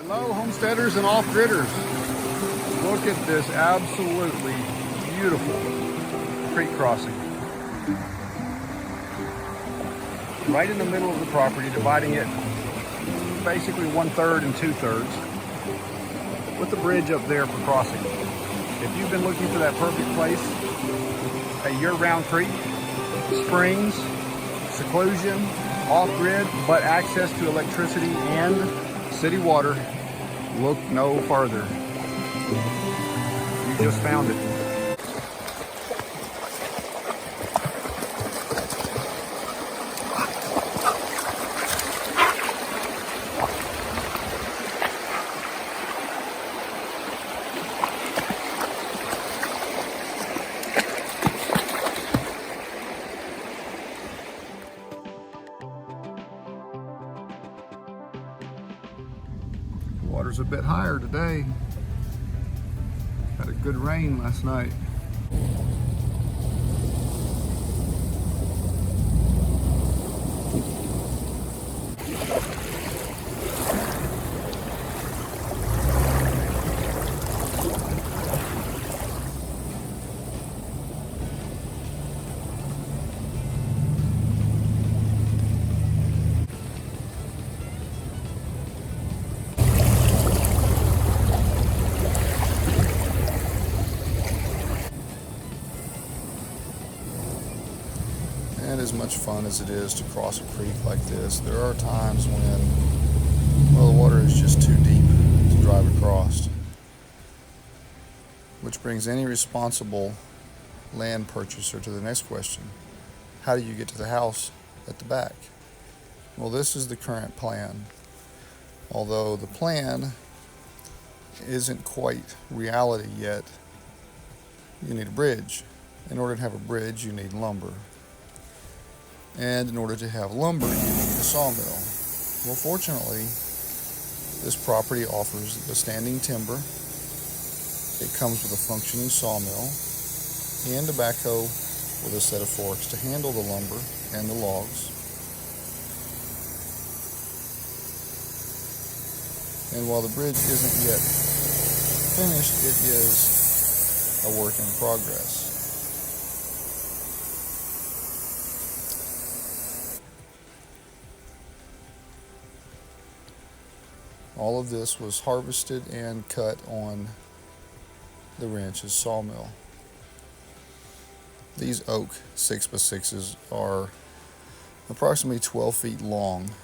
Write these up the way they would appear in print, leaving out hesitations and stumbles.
Hello, homesteaders and off-gridders. Look at this absolutely beautiful creek crossing. Right in the middle of the property, dividing it basically 1/3 and 2/3, with the bridge up there for crossing. If you've been looking for that perfect place, a year-round creek, springs, seclusion, off-grid, but access to electricity and city water, look no farther. You just found it. Water's a bit higher today. Had a good rain last night. And as much fun as it is to cross a creek like this, there are times when, well, the water is just too deep to drive across. Which brings any responsible land purchaser to the next question. How do you get to the house at the back? Well, this is the current plan. Although the plan isn't quite reality yet, you need a bridge. In order to have a bridge, you need lumber. And in order to have lumber, you need a sawmill. Well, fortunately, this property offers the standing timber. It comes with a functioning sawmill and a backhoe with a set of forks to handle the lumber and the logs. And while the bridge isn't yet finished, it is a work in progress. All of this was harvested and cut on the ranch's sawmill. These oak 6x6s are approximately 12 feet long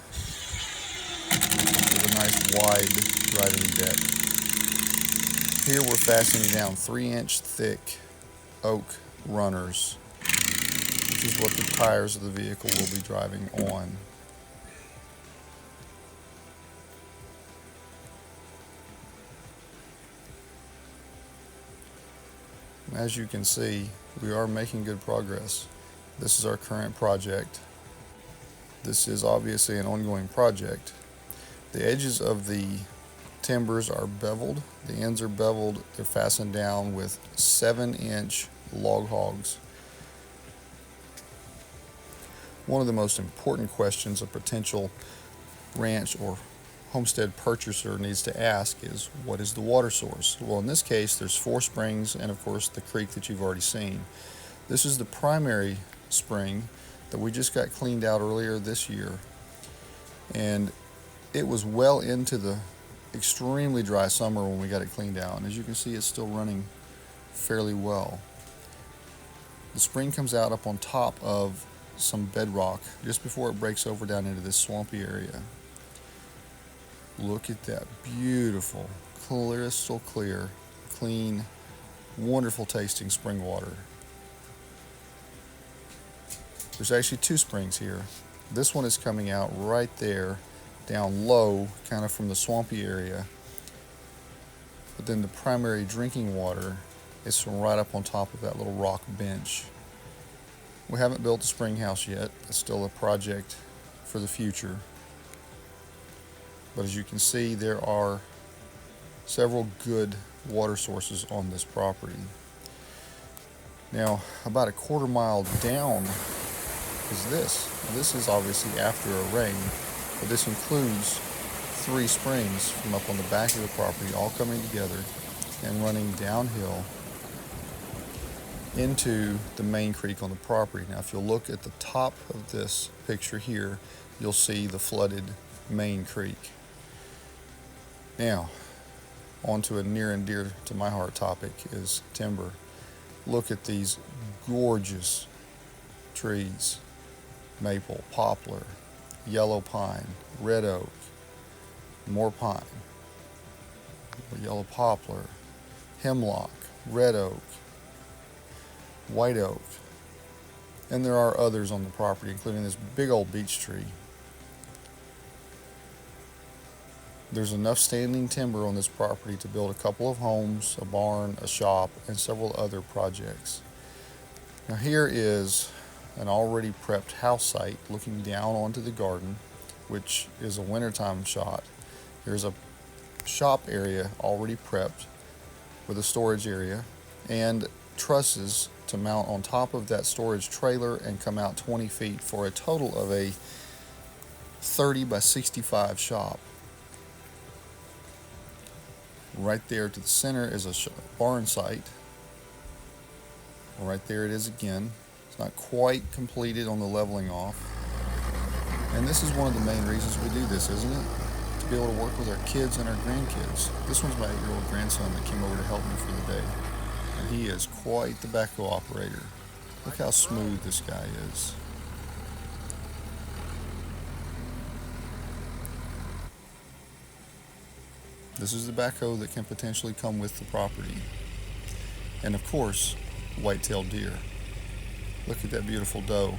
with a nice wide driving deck. Here we're fastening down 3-inch thick oak runners, which is what the tires of the vehicle will be driving on. As you can see, we are making good progress. This is our current project. This is obviously an ongoing project. The edges of the timbers are beveled. The ends are beveled. They're fastened down with 7-inch log hogs. One of the most important questions a potential ranch or homestead purchaser needs to ask is, what is the water source? Well, in this case, there's 4 springs and of course the creek that you've already seen. This is the primary spring that we just got cleaned out earlier this year, and it was well into the extremely dry summer when we got it cleaned out, and as you can see, it's still running fairly well. The spring comes out up on top of some bedrock just before it breaks over down into this swampy area. Look at that beautiful, crystal clear, clean, wonderful tasting spring water. There's actually 2 springs here. This one is coming out right there, down low, kind of from the swampy area. But then the primary drinking water is from right up on top of that little rock bench. We haven't built a spring house yet. It's still a project for the future. But as you can see, there are several good water sources on this property. Now, about a quarter mile down is this. Now, this is obviously after a rain, but this includes three springs from up on the back of the property, all coming together and running downhill into the main creek on the property. Now, if you'll look at the top of this picture here, you'll see the flooded main creek. Now, on to a near and dear to my heart topic is timber. Look at these gorgeous trees: maple, poplar, yellow pine, red oak, more pine, yellow poplar, hemlock, red oak, white oak, and there are others on the property, including this big old beech tree. There's enough standing timber on this property to build a couple of homes, a barn, a shop, and several other projects. Now here is an already prepped house site looking down onto the garden, which is a wintertime shot. There's a shop area already prepped with a storage area and trusses to mount on top of that storage trailer and come out 20 feet for a total of a 30 by 65 shop. Right there to the center is a barn site. Right there it is again. It's not quite completed on the leveling off. And this is one of the main reasons we do this, isn't it? To be able to work with our kids and our grandkids. This one's my 8-year-old grandson that came over to help me for the day. And he is quite the backhoe operator. Look how smooth this guy is. This is the backhoe that can potentially come with the property. And of course, white-tailed deer. Look at that beautiful doe.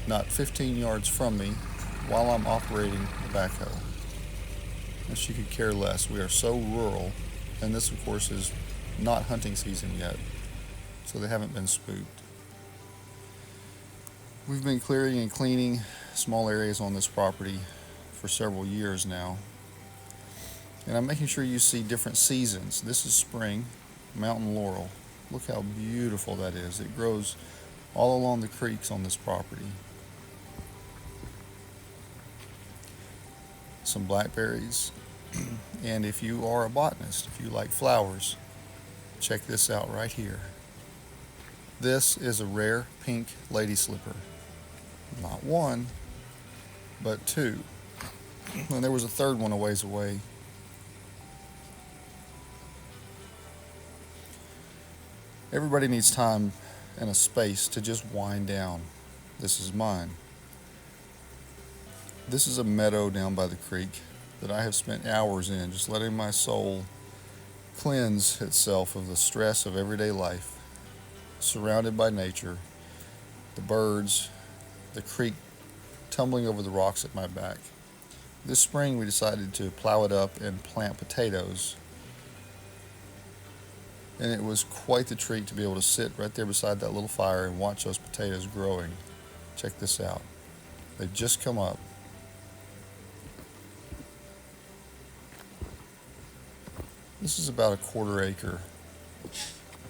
Not 15 yards from me while I'm operating the backhoe. And she could care less. We are so rural, and this of course is not hunting season yet, so they haven't been spooked. We've been clearing and cleaning small areas on this property for several years now. And I'm making sure you see different seasons. This is spring, mountain laurel. Look how beautiful that is. It grows all along the creeks on this property. Some blackberries. And if you are a botanist, if you like flowers, check this out right here. This is a rare pink lady slipper. Not one, but two. And there was a third one a ways away. Everybody needs time and a space to just wind down. This is mine. This is a meadow down by the creek that I have spent hours in, just letting my soul cleanse itself of the stress of everyday life, surrounded by nature, the birds, the creek tumbling over the rocks at my back. This spring we decided to plow it up and plant potatoes. And it was quite the treat to be able to sit right there beside that little fire and watch those potatoes growing. Check this out. They've just come up. This is about a 1/4 acre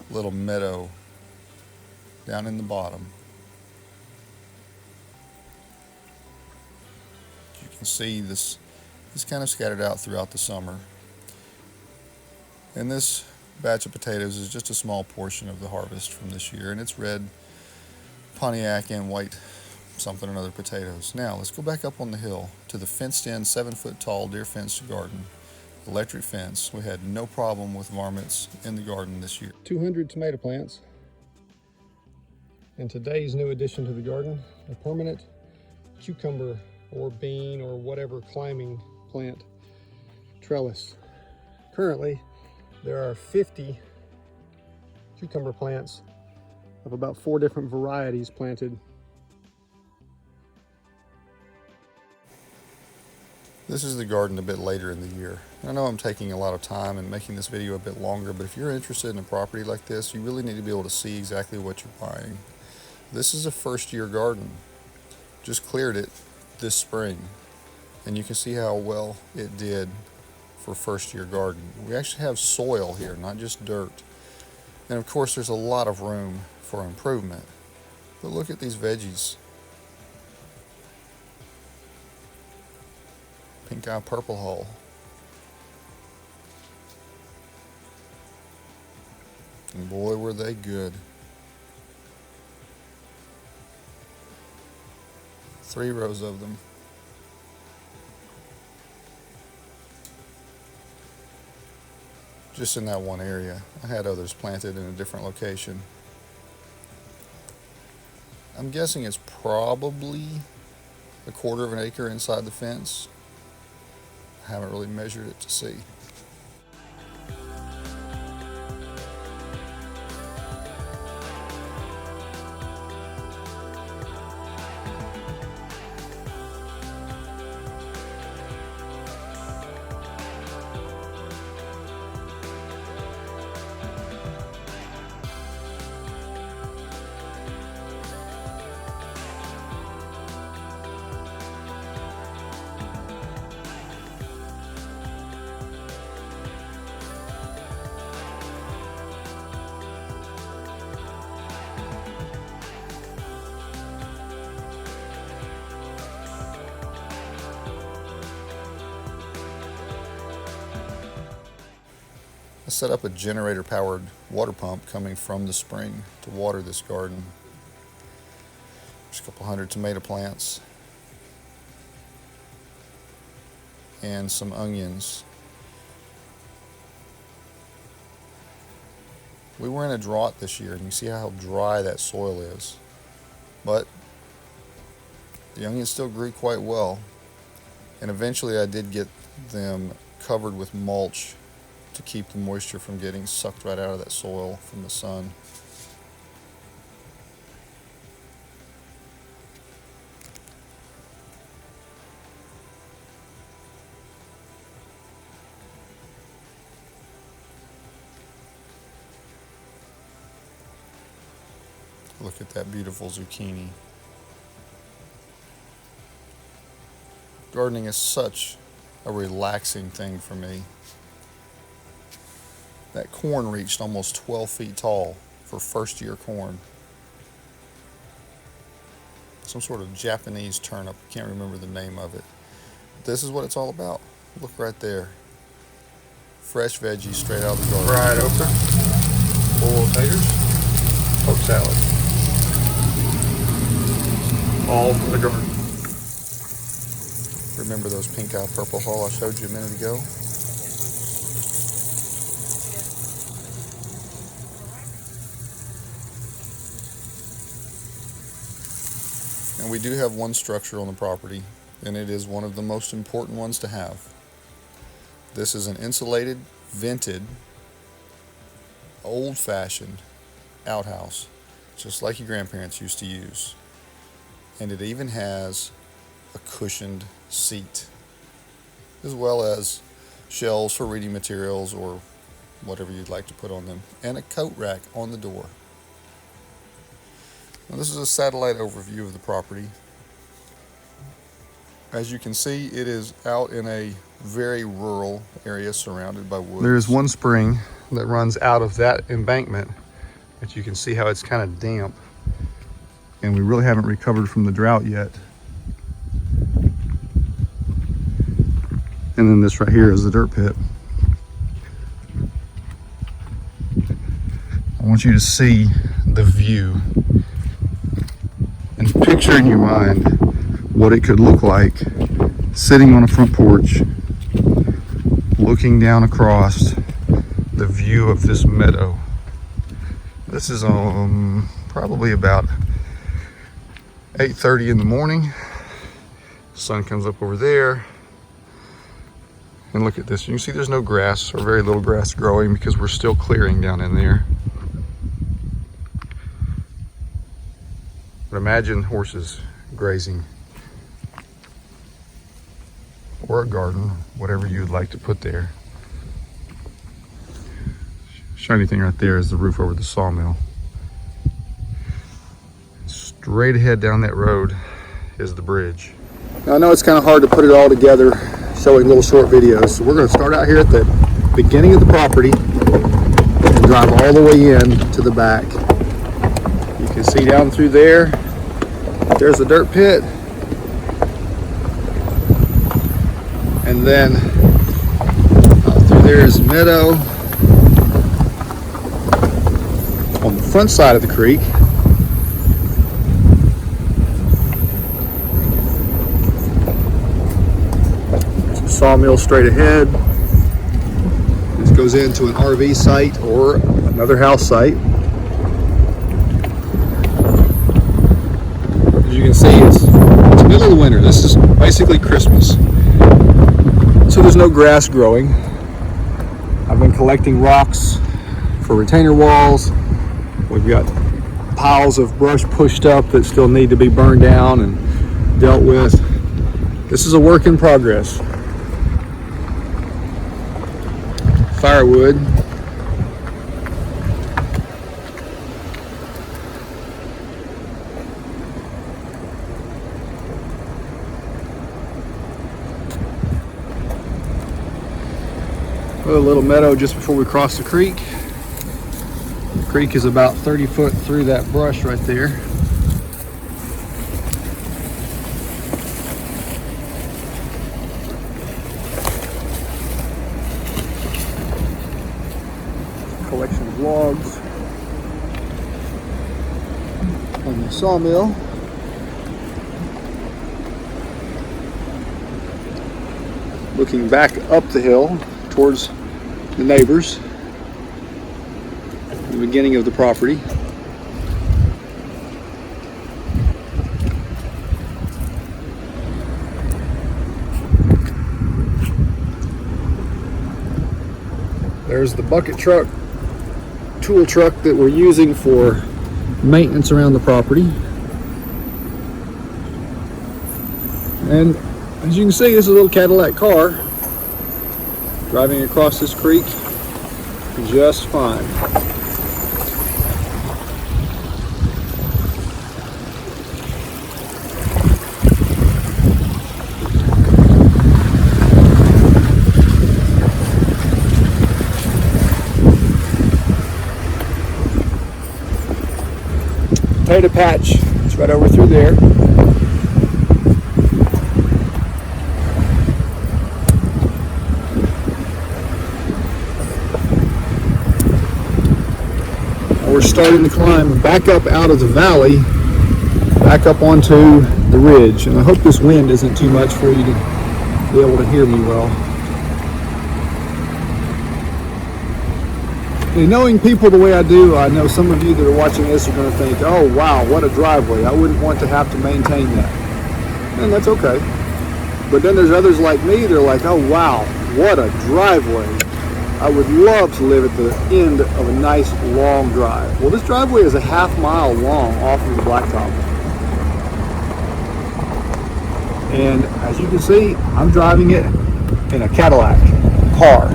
little meadow down in the bottom. You can see this kind of scattered out throughout the summer. And this batch of potatoes is just a small portion of the harvest from this year, and it's red Pontiac and white something or other potatoes. Now let's go back up on the hill to the fenced in 7-foot tall deer fenced garden. Electric fence. We had no problem with varmints in the garden this year. 200 tomato plants. And today's new addition to the garden, a permanent cucumber or bean or whatever climbing plant trellis. Currently, there are 50 cucumber plants of about 4 different varieties planted. This is the garden a bit later in the year. I know I'm taking a lot of time and making this video a bit longer, but if you're interested in a property like this, you really need to be able to see exactly what you're buying. This is a first-year garden. Just cleared it this spring, and you can see how well it did for first-year garden. We actually have soil here, not just dirt. And of course, there's a lot of room for improvement. But look at these veggies. pink eye purple hull. And boy, were they good. 3 rows of them. Just in that one area. I had others planted in a different location. I'm guessing it's probably a 1/4 of an acre inside the fence. I haven't really measured it to see. I set up a generator-powered water pump coming from the spring to water this garden. There's a couple hundred tomato plants and some onions. We were in a drought this year, and you see how dry that soil is. But the onions still grew quite well, and eventually I did get them covered with mulch to keep the moisture from getting sucked right out of that soil from the sun. Look at that beautiful zucchini. Gardening is such a relaxing thing for me. That corn reached almost 12 feet tall for first-year corn. Some sort of Japanese turnip. I can't remember the name of it. This is what it's all about. Look right there. Fresh veggies straight out of the garden. Fried okra, boiled taters, poke salad. All from the garden. Remember those pink eye purple hull I showed you a minute ago? And we do have one structure on the property, and it is one of the most important ones to have. This is an insulated, vented, old-fashioned outhouse, just like your grandparents used to use. And it even has a cushioned seat, as well as shelves for reading materials or whatever you'd like to put on them, and a coat rack on the door. Now, this is a satellite overview of the property. As you can see, it is out in a very rural area surrounded by woods. There is one spring that runs out of that embankment, but you can see how it's kind of damp, and we really haven't recovered from the drought yet. And then this right here is the dirt pit. I want you to see the view and picture in your mind what it could look like sitting on a front porch, looking down across the view of this meadow. This is probably about 8:30 in the morning. Sun comes up over there. And look at this. You can see there's no grass, or very little grass growing, because we're still clearing down in there. But imagine horses grazing, or a garden, whatever you'd like to put there. Shiny thing right there is the roof over the sawmill. Straight ahead down that road is the bridge. Now, I know it's kind of hard to put it all together showing little short videos, so we're going to start out here at the beginning of the property and drive all the way in to the back. You can see down through there, there's the dirt pit, And then through there is meadow. On the front side of the creek, there's a sawmill straight ahead. This goes into an RV site or another house site. As you can see, it's the middle of the winter. This is basically Christmas. So there's no grass growing. I've been collecting rocks for retainer walls. We've got piles of brush pushed up that still need to be burned down and dealt with. This is a work in progress. Firewood. A little meadow just before we cross the creek. The creek is about 30 foot through that brush right there. Collection of logs on the sawmill. Looking back up the hill towards the neighbors. The beginning of the property. There's the bucket truck, tool truck that we're using for maintenance around the property. And as you can see, this is a little Cadillac car driving across this creek just fine. Potato patch, it's right over through there. We're starting to climb back up out of the valley, back up onto the ridge. And I hope this wind isn't too much for you to be able to hear me well. And knowing people the way I do, I know some of you that are watching this are going to think, oh wow, what a driveway. I wouldn't want to have to maintain that. And that's okay. But then there's others like me that are like, oh wow, what a driveway. I would love to live at the end of a nice long drive. Well, this driveway is a half mile long off of the blacktop. And as you can see, I'm driving it in a Cadillac car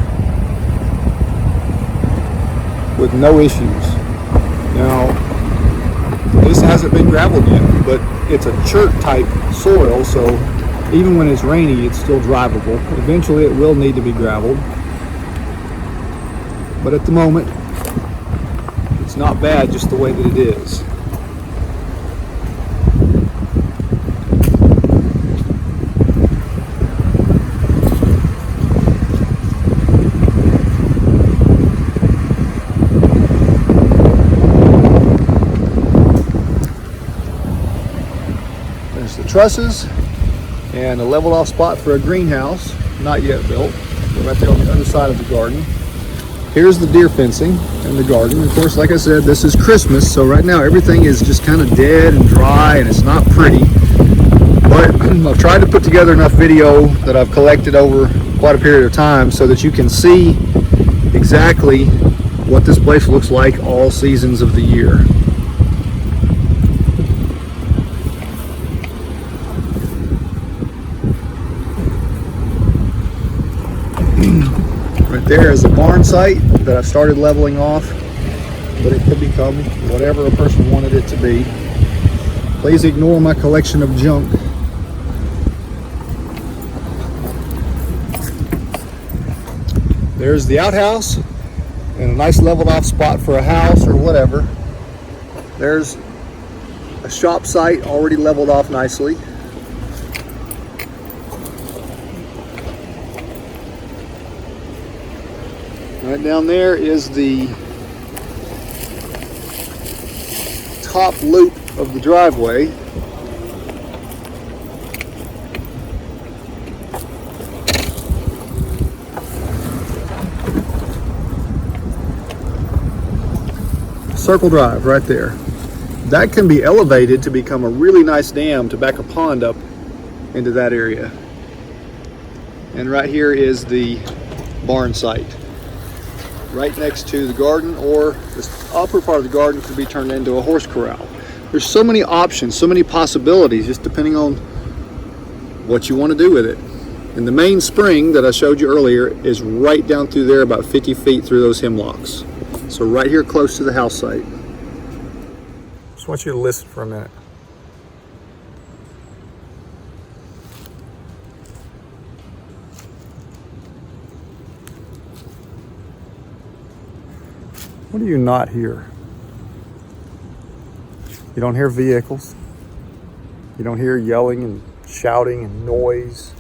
with no issues. Now, this hasn't been gravelled yet, but it's a chert type soil, so even when it's rainy, it's still drivable. Eventually it will need to be gravelled. But at the moment, it's not bad just the way that it is. There's the trusses and a leveled off spot for a greenhouse, not yet built. We're right there on the other side of the garden. Here's the deer fencing in the garden. Of course, like I said, this is Christmas, so right now everything is just kind of dead and dry and it's not pretty. But I've tried to put together enough video that I've collected over quite a period of time so that you can see exactly what this place looks like all seasons of the year. Right there is a barn site that I've started leveling off, but it could become whatever a person wanted it to be. Please ignore my collection of junk. There's the outhouse and a nice leveled off spot for a house or whatever. There's a shop site already leveled off nicely. Right down there is the top loop of the driveway. Circle Drive right there. That can be elevated to become a really nice dam to back a pond up into that area. And right here is the barn site, right next to the garden, or this upper part of the garden could be turned into a horse corral. There's so many options, so many possibilities, just depending on what you want to do with it. And the main spring that I showed you earlier is right down through there, about 50 feet through those hemlocks. So right here close to the house site. Just want you to listen for a minute. What do you not hear? You don't hear vehicles. You don't hear yelling and shouting and noise.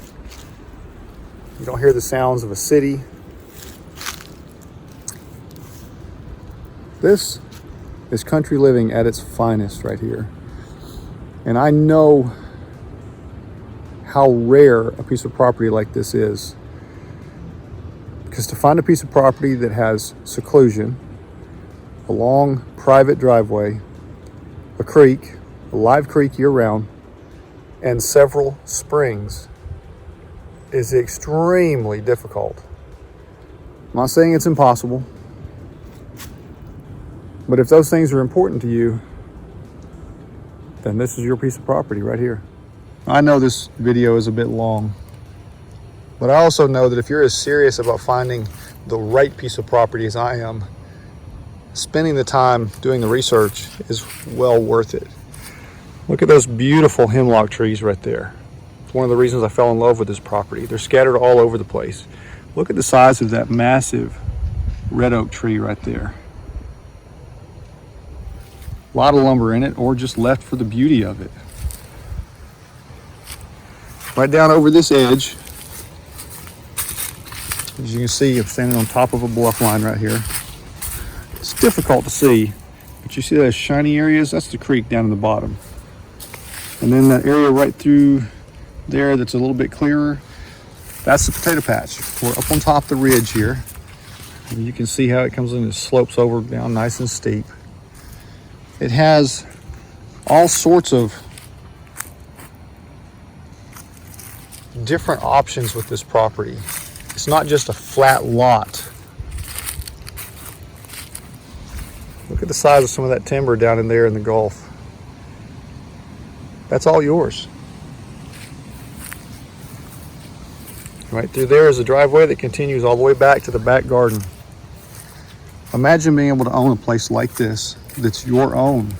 You don't hear the sounds of a city. This is country living at its finest right here. And I know how rare a piece of property like this is. Because to find a piece of property that has seclusion, a long private driveway, a creek, a live creek year-round, and several springs is extremely difficult. I'm not saying it's impossible, but if those things are important to you, then this is your piece of property right here. I know this video is a bit long, but I also know that if you're as serious about finding the right piece of property as I am, spending the time doing the research is well worth it. Look at those beautiful hemlock trees right there. It's one of the reasons I fell in love with this property. They're scattered all over the place. Look at the size of that massive red oak tree right there. A lot of lumber in it, or just left for the beauty of it. Right down over this edge, as you can see, I'm standing on top of a bluff line right here. It's difficult to see, but you see those shiny areas? That's the creek down in the bottom. And then that area right through there that's a little bit clearer, that's the potato patch. We're up on top of the ridge here. And you can see how it comes in and slopes over down nice and steep. It has all sorts of different options with this property. It's not just a flat lot. Look at the size of some of that timber down in there in the Gulf. That's all yours. Right through there is a driveway that continues all the way back to the back garden. Imagine being able to own a place like this that's your own.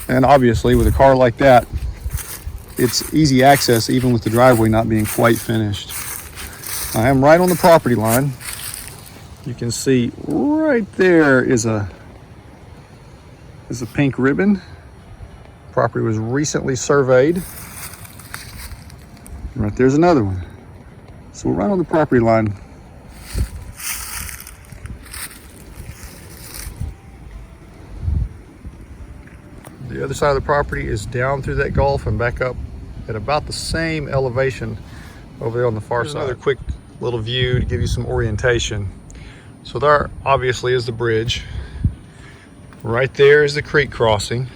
And obviously with a car like that, it's easy access even with the driveway not being quite finished. I am right on the property line. You can see right there is a pink ribbon. Property was recently surveyed. Right there's another one. So we're right on the property line. The other side of the property is down through that gulf and back up at about the same elevation over there on the far side. Another quick little view to give you some orientation. So there obviously is the bridge. Right there is the creek crossing.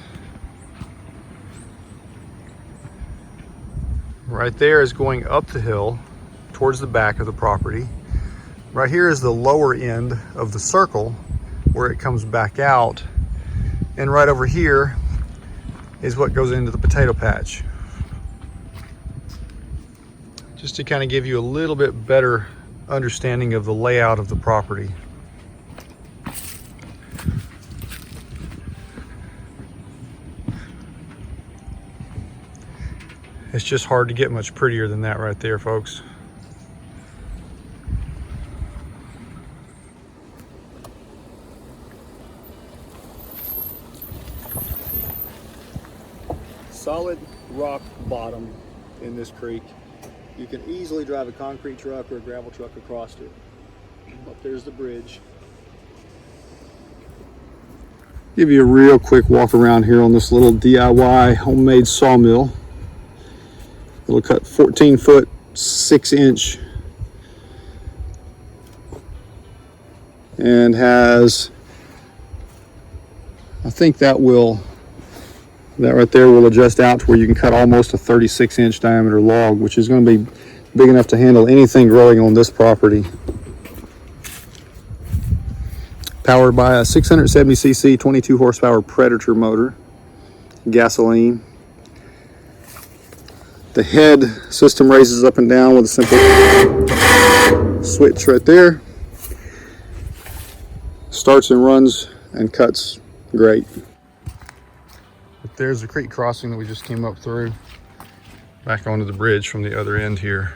Right there is going up the hill towards the back of the property. Right here is the lower end of the circle where it comes back out. And right over here is what goes into the potato patch. Just to kind of give you a little bit better understanding of the layout of the property. It's just hard to get much prettier than that right there, folks. Solid rock bottom in this creek. You can easily drive a concrete truck or a gravel truck across it. Up there's the bridge. Give you a real quick walk around here on this little DIY homemade sawmill. It'll cut 14-foot, 6-inch, and has, I think that right there will adjust out to where you can cut almost a 36-inch diameter log, which is going to be big enough to handle anything growing on this property. Powered by a 670cc 22 horsepower Predator motor, gasoline. The head system raises up and down with a simple switch right there. Starts and runs and cuts great. But there's the creek crossing that we just came up through, back onto the bridge from the other end here.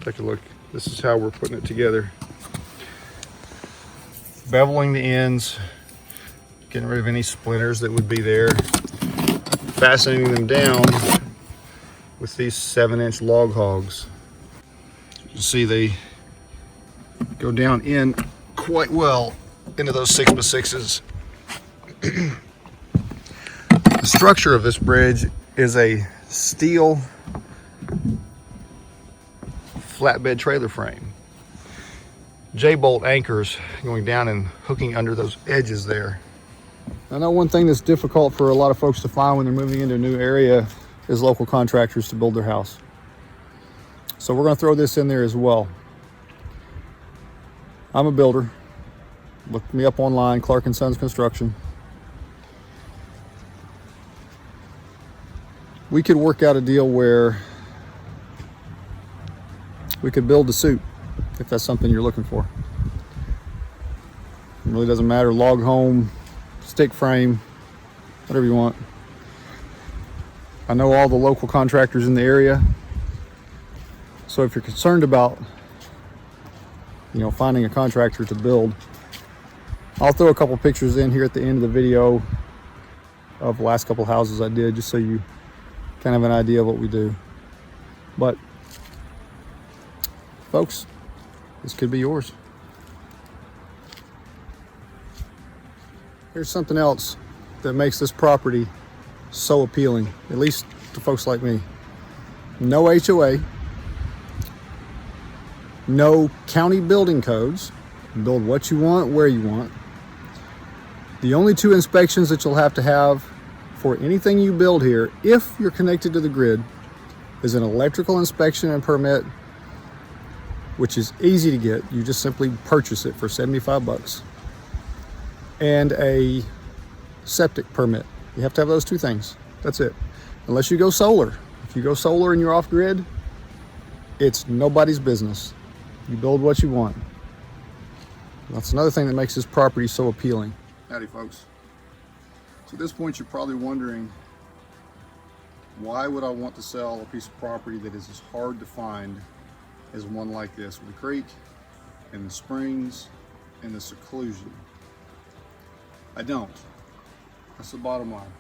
Take a look. This is how we're putting it together. Beveling the ends, getting rid of any splinters that would be there, fastening them down with these 7-inch log hogs. You can see they go down in quite well into those 6x6s. The structure of this bridge is a steel flatbed trailer frame. J-bolt anchors going down and hooking under those edges there. I know one thing that's difficult for a lot of folks to find when they're moving into a new area is local contractors to build their house. So we're going to throw this in there as well. I'm a builder. Look me up online, Clark & Sons Construction. We could work out a deal where we could build a suit, if that's something you're looking for. It really doesn't matter, log home, stick frame, whatever you want. I know all the local contractors in the area, so if you're concerned about, finding a contractor to build, I'll throw a couple pictures in here at the end of the video of the last couple houses I did, just so you kind of have an idea of what we do. But folks, this could be yours. Here's something else that makes this property so appealing, at least to folks like me. No HOA, no county building codes. Build what you want, where you want. The only 2 inspections that you'll have to have for anything you build here, if you're connected to the grid, is an electrical inspection and permit, which is easy to get. You just simply purchase it for 75 bucks. And a septic permit. You have to have those 2 things. That's it. Unless you go solar. If you go solar and you're off grid, it's nobody's business. You build what you want. That's another thing that makes this property so appealing. Howdy folks. So at this point you're probably wondering, why would I want to sell a piece of property that is as hard to find as one like this, with the creek and the springs and the seclusion? I don't. That's the bottom line.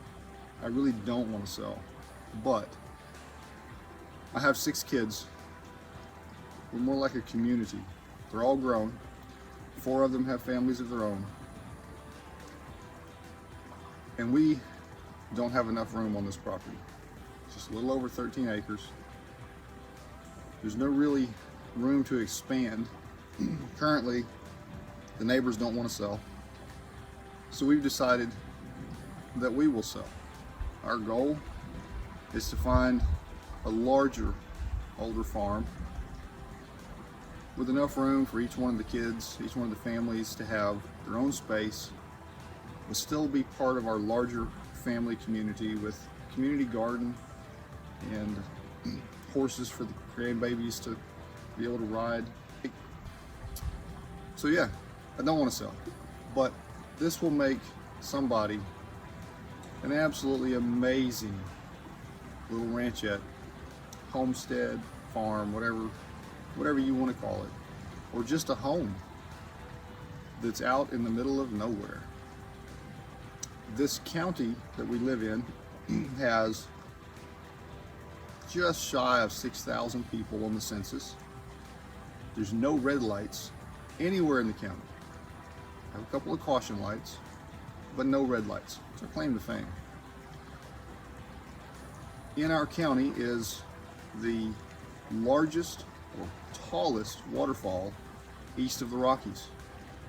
I really don't want to sell, but I have 6 kids. We're more like a community. They're all grown. 4 of them have families of their own. And we don't have enough room on this property. It's just a little over 13 acres. There's no really room to expand. Currently, the neighbors don't want to sell. So we've decided that we will sell. Our goal is to find a larger, older farm with enough room for each one of the kids, each one of the families to have their own space, but still be part of our larger family community with community garden and horses for the grandbabies to be able to ride. So yeah, I don't want to sell, but this will make somebody an absolutely amazing little ranchette, homestead, farm, whatever you want to call it, or just a home that's out in the middle of nowhere. This county that we live in has just shy of 6,000 people on the census. There's no red lights anywhere in the county. I have a couple of caution lights, but no red lights. It's our claim to fame. In our county is the largest or tallest waterfall east of the Rockies.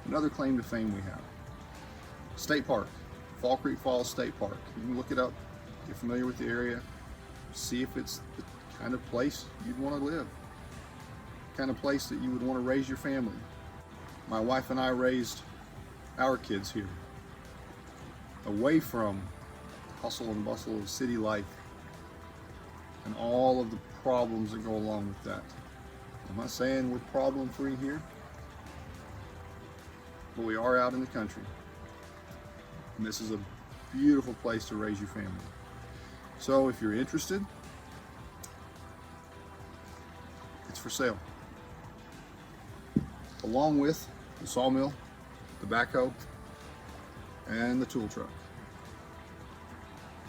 Another claim to fame we have. State Park, Fall Creek Falls State Park. You can look it up, get familiar with the area, see if it's the kind of place you'd want to live, the kind of place that you would want to raise your family. My wife and I raised our kids here, away from the hustle and bustle of city life and all of the problems that go along with that. I'm not saying we're problem free here, but we are out in the country. And this is a beautiful place to raise your family. So if you're interested, it's for sale. Along with the sawmill, the backhoe, and the tool truck.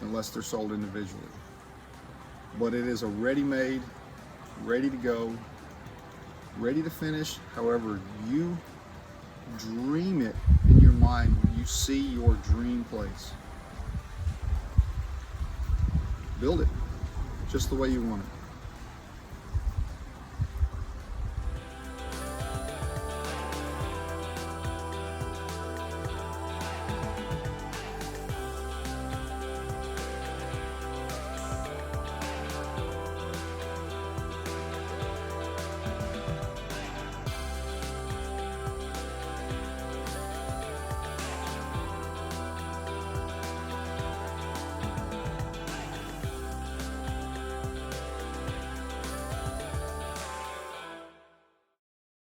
Unless they're sold individually. But it is a ready-made, ready to go, ready to finish however you dream it in your mind when you see your dream place. Build it just the way you want it.